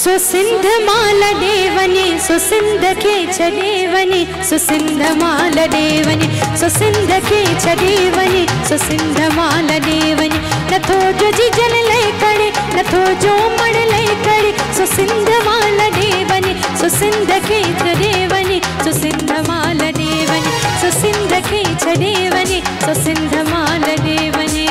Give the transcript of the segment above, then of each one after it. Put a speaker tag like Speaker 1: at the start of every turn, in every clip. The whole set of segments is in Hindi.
Speaker 1: सो सिंध माल देवनी सो सिंध खे छडेवनी सो सिंध माल देवनी सो सिंध खे छडेवनी सो सिंध माल देवनी नथो जो जीजन लय करे नथो जो मड़ लय करे सो सिंध माल देवनी सो सिंध खे छडेवनी सो सिंध माल देवनी सो सिंध खे छडेवनी सो सिंध माल देवनी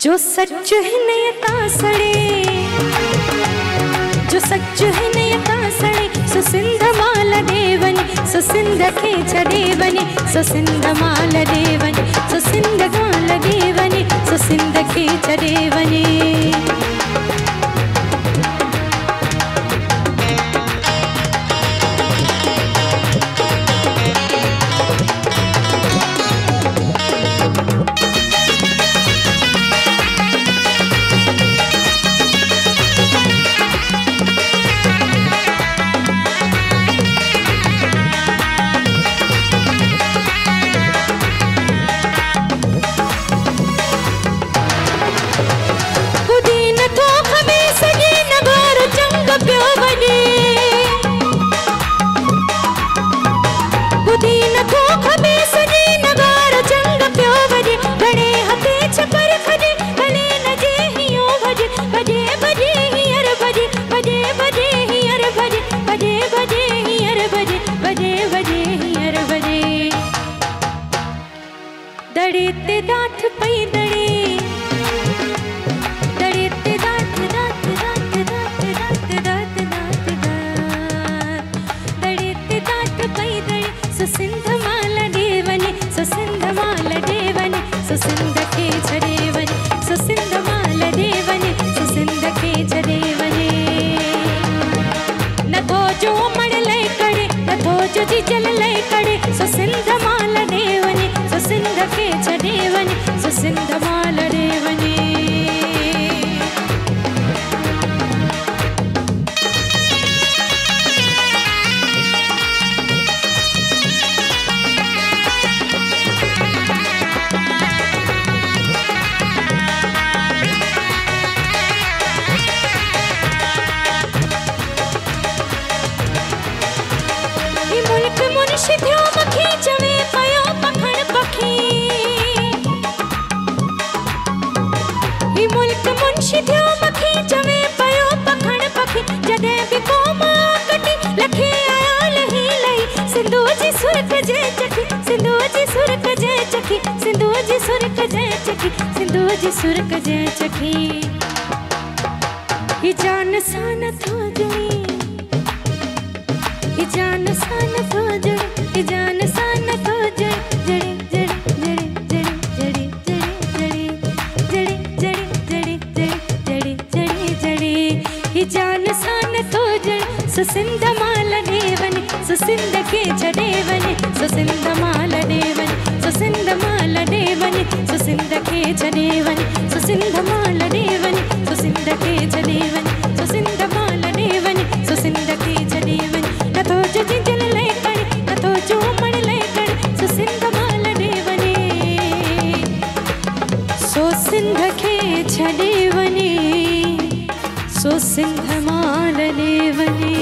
Speaker 1: जो सच है नयता सड़े जो सच है नयता सड़े सो सिंध माल देवनी सो सिंध खे छडेवनी सो सिंध माल देवनी सो सिंध माल देवनी सो सिंध खे छडेवनी सो सिंध माल देवनी